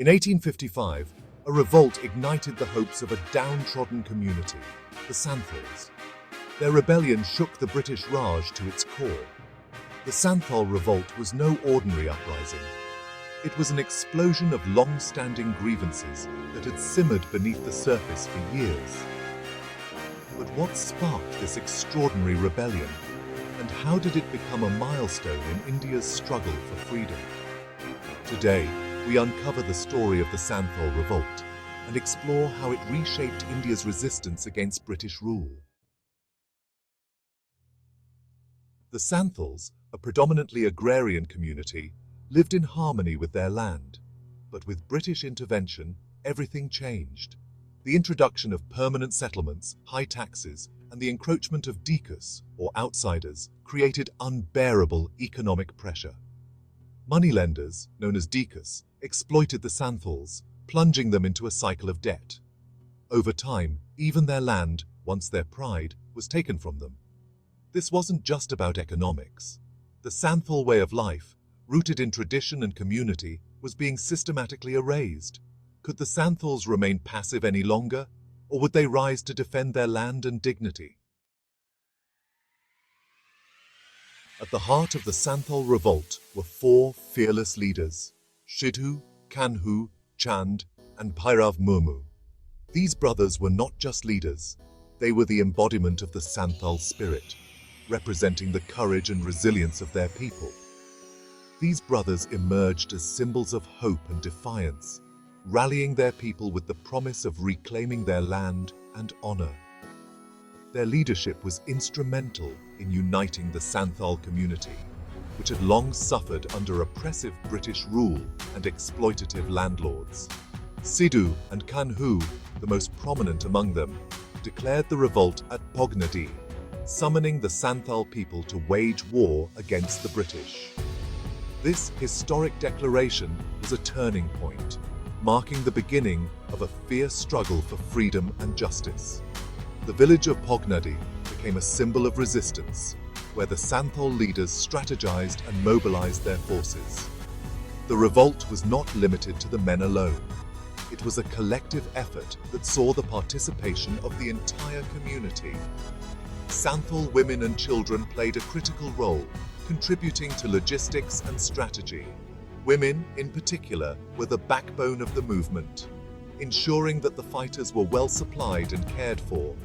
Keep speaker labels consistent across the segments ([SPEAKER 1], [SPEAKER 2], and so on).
[SPEAKER 1] In 1855, a revolt ignited the hopes of a downtrodden community, the Santhals. Their rebellion shook the British Raj to its core. The Santhal Revolt was no ordinary uprising. It was an explosion of long-standing grievances that had simmered beneath the surface for years. But what sparked this extraordinary rebellion, and how did it become a milestone in India's struggle for freedom? Today, we uncover the story of the Santhal Revolt and explore how it reshaped India's resistance against British rule. The Santhals, a predominantly agrarian community, lived in harmony with their land. But with British intervention, everything changed. The introduction of permanent settlements, high taxes, and the encroachment of Dikus, or outsiders, created unbearable economic pressure. Moneylenders, known as Dikus, exploited the Santhals, plunging them into a cycle of debt. Over time, even their land, once their pride, was taken from them. This wasn't just about economics. The Santhal way of life, rooted in tradition and community, was being systematically erased. Could the Santhals remain passive any longer, or would they rise to defend their land and dignity? At the heart of the Santhal Revolt were four fearless leaders: Sidhu, Kanhu, Chand, and Murmu. These brothers were not just leaders, they were the embodiment of the Santhal spirit, representing the courage and resilience of their people. These brothers emerged as symbols of hope and defiance, rallying their people with the promise of reclaiming their land and honor. Their leadership was instrumental in uniting the Santhal community, which had long suffered under oppressive British rule and exploitative landlords. Sidhu and Kanhu, the most prominent among them, declared the revolt at Pognadi, summoning the Santhal people to wage war against the British. This historic declaration was a turning point, marking the beginning of a fierce struggle for freedom and justice. The village of Pognadi became a symbol of resistance, where the Santhal leaders strategized and mobilized their forces. The revolt was not limited to the men alone. It was a collective effort that saw the participation of the entire community. Santhal women and children played a critical role, contributing to logistics and strategy. Women, in particular, were the backbone of the movement, ensuring that the fighters were well supplied and cared for.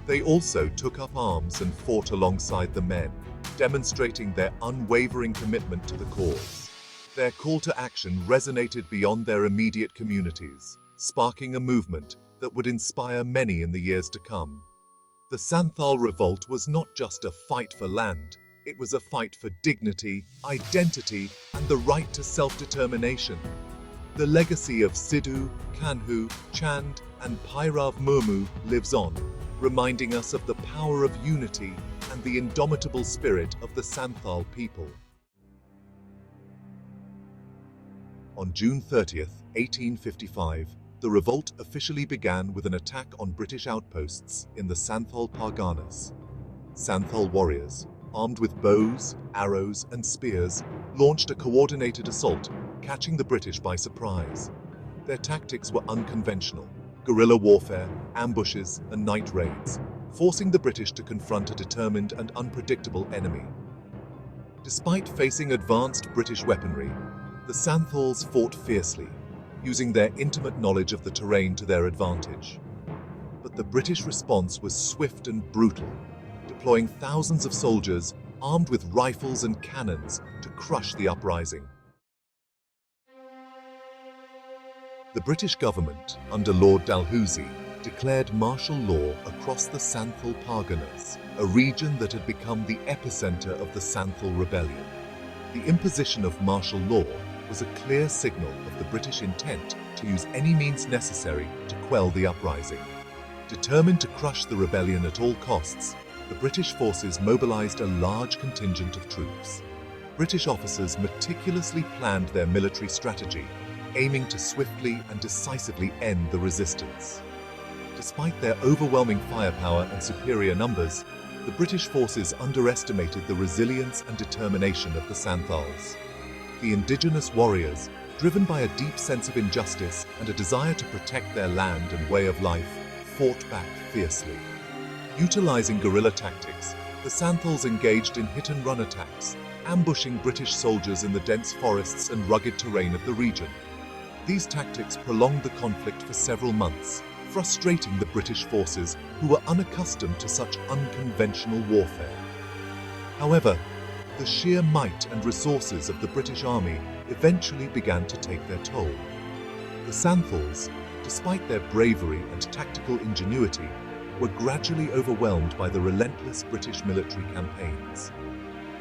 [SPEAKER 1] They also took up arms and fought alongside the men, demonstrating their unwavering commitment to the cause. Their call to action resonated beyond their immediate communities, sparking a movement that would inspire many in the years to come. The Santhal Revolt was not just a fight for land, it was a fight for dignity, identity, and the right to self-determination. The legacy of Sidhu, Kanhu, Chand, and Murmu lives on, reminding us of the power of unity and the indomitable spirit of the Santhal people. On June 30th, 1855, the revolt officially began with an attack on British outposts in the Santhal Parganas. Santhal warriors, armed with bows, arrows, and spears, launched a coordinated assault, catching the British by surprise. Their tactics were unconventional: guerrilla warfare, ambushes, and night raids, forcing the British to confront a determined and unpredictable enemy. Despite facing advanced British weaponry, the Santhals fought fiercely, using their intimate knowledge of the terrain to their advantage. But the British response was swift and brutal, deploying thousands of soldiers armed with rifles and cannons to crush the uprising. The British government, under Lord Dalhousie, declared martial law across the Santhal Parganas, a region that had become the epicenter of the Santhal Rebellion. The imposition of martial law was a clear signal of the British intent to use any means necessary to quell the uprising. Determined to crush the rebellion at all costs, the British forces mobilized a large contingent of troops. British officers meticulously planned their military strategy, aiming to swiftly and decisively end the resistance. Despite their overwhelming firepower and superior numbers, the British forces underestimated the resilience and determination of the Santhals. The indigenous warriors, driven by a deep sense of injustice and a desire to protect their land and way of life, fought back fiercely. Utilizing guerrilla tactics, the Santhals engaged in hit-and-run attacks, ambushing British soldiers in the dense forests and rugged terrain of the region. These tactics prolonged the conflict for several months, frustrating the British forces who were unaccustomed to such unconventional warfare. However, the sheer might and resources of the British Army eventually began to take their toll. The Santhals, despite their bravery and tactical ingenuity, were gradually overwhelmed by the relentless British military campaigns.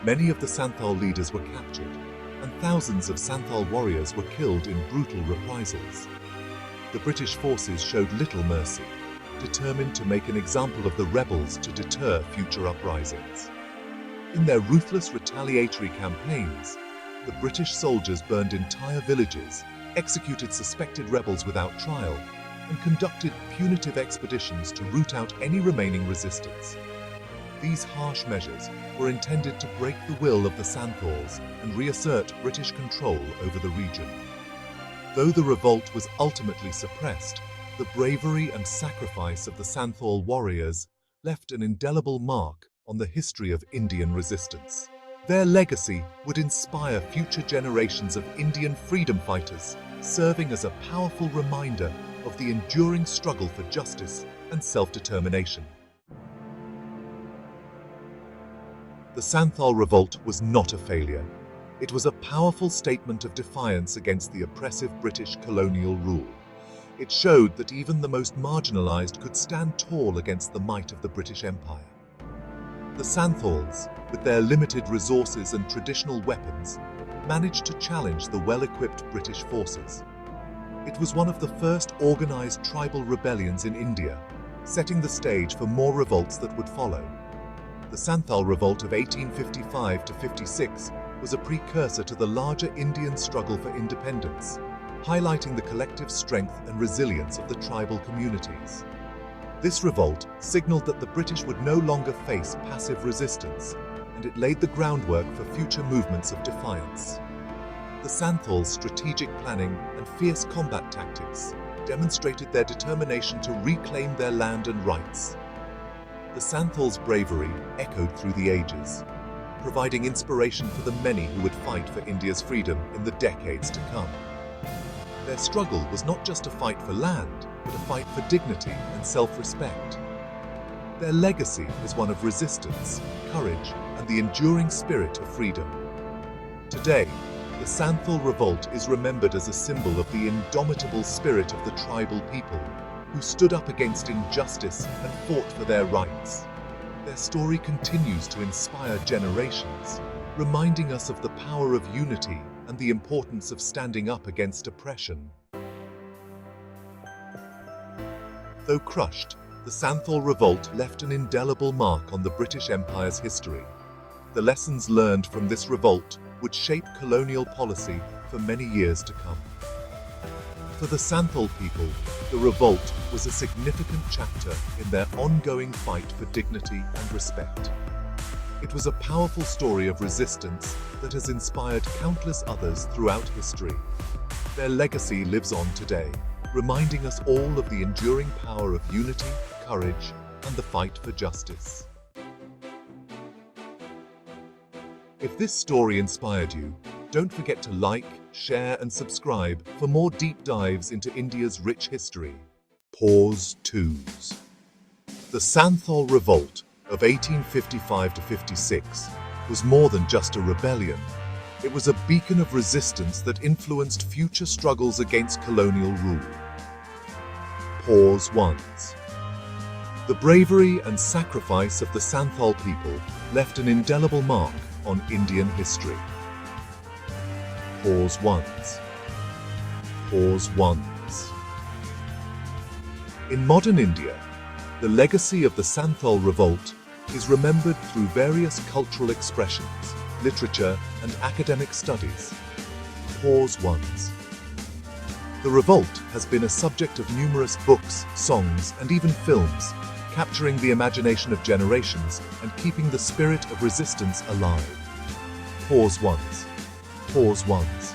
[SPEAKER 1] Many of the Santhal leaders were captured, and thousands of Santhal warriors were killed in brutal reprisals. The British forces showed little mercy, determined to make an example of the rebels to deter future uprisings. In their ruthless retaliatory campaigns, the British soldiers burned entire villages, executed suspected rebels without trial, and conducted punitive expeditions to root out any remaining resistance. These harsh measures were intended to break the will of the Santhals and reassert British control over the region. Though the revolt was ultimately suppressed, the bravery and sacrifice of the Santhal warriors left an indelible mark on the history of Indian resistance. Their legacy would inspire future generations of Indian freedom fighters, serving as a powerful reminder of the enduring struggle for justice and self-determination. The Santhal Revolt was not a failure. It was a powerful statement of defiance against the oppressive British colonial rule. It showed that even the most marginalized could stand tall against the might of the British Empire. The Santhals, with their limited resources and traditional weapons, managed to challenge the well-equipped British forces. It was one of the first organized tribal rebellions in India, setting the stage for more revolts that would follow. The Santhal Revolt of 1855–56 was a precursor to the larger Indian struggle for independence, highlighting the collective strength and resilience of the tribal communities. This revolt signaled that the British would no longer face passive resistance, and it laid the groundwork for future movements of defiance. The Santhals' strategic planning and fierce combat tactics demonstrated their determination to reclaim their land and rights. The Santhals' bravery echoed through the ages, providing inspiration for the many who would fight for India's freedom in the decades to come. Their struggle was not just a fight for land, but a fight for dignity and self-respect. Their legacy is one of resistance, courage, and the enduring spirit of freedom. Today, the Santhal Revolt is remembered as a symbol of the indomitable spirit of the tribal people, who stood up against injustice and fought for their rights. Their story continues to inspire generations, reminding us of the power of unity and the importance of standing up against oppression. Though crushed, the Santhal Revolt left an indelible mark on the British Empire's history. The lessons learned from this revolt would shape colonial policy for many years to come. For the Santhal people, the revolt was a significant chapter in their ongoing fight for dignity and respect. It was a powerful story of resistance that has inspired countless others throughout history. Their legacy lives on today, reminding us all of the enduring power of unity, courage, and the fight for justice. If this story inspired you, don't forget to like, share, and subscribe for more deep dives into India's rich history. Pause 2s. The Santhal Revolt of 1855–56 was more than just a rebellion. It was a beacon of resistance that influenced future struggles against colonial rule. Pause 1s. The bravery and sacrifice of the Santhal people left an indelible mark on Indian history. Pause 1s. Pause 1s. In modern India, the legacy of the Santhal Revolt is remembered through various cultural expressions, literature, and academic studies. Pause 1s. The revolt has been a subject of numerous books, songs, and even films, capturing the imagination of generations and keeping the spirit of resistance alive. Pause 1s. Pause 1s.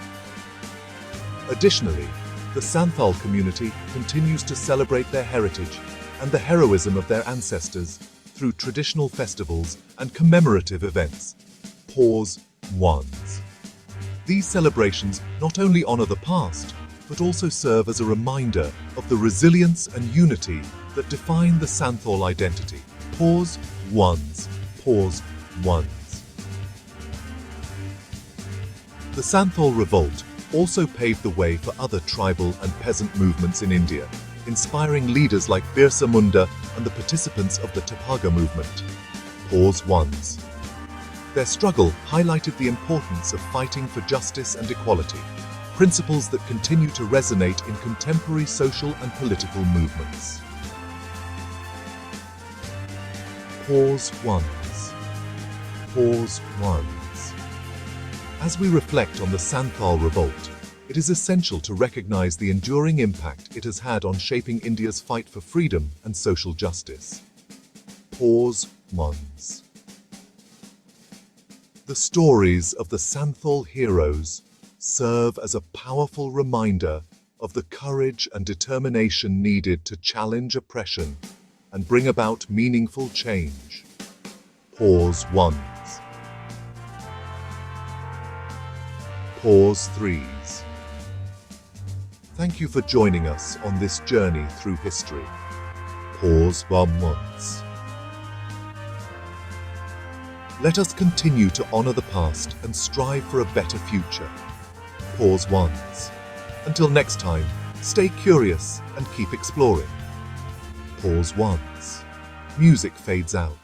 [SPEAKER 1] Additionally, the Santhal community continues to celebrate their heritage and the heroism of their ancestors through traditional festivals and commemorative events. Pause. Ones. These celebrations not only honor the past, but also serve as a reminder of the resilience and unity that define the Santhal identity. Pause. Ones. Pause. Ones. The Santhal Revolt also paved the way for other tribal and peasant movements in India, inspiring leaders like Birsa Munda and the participants of the Tapaga movement. Pause. Ones. Their struggle highlighted the importance of fighting for justice and equality, principles that continue to resonate in contemporary social and political movements. Pause. Ones. Pause. Ones. As we reflect on the Santhal Revolt, it is essential to recognize the enduring impact it has had on shaping India's fight for freedom and social justice. Pause. Ones. The stories of the Santhal heroes serve as a powerful reminder of the courage and determination needed to challenge oppression and bring about meaningful change. Pause. Ones. Pause. Threes. Thank you for joining us on this journey through history. Pause. Ones. Let us continue to honor the past and strive for a better future. Pause. Ones. Until next time, stay curious and keep exploring. Pause. Ones. Music fades out.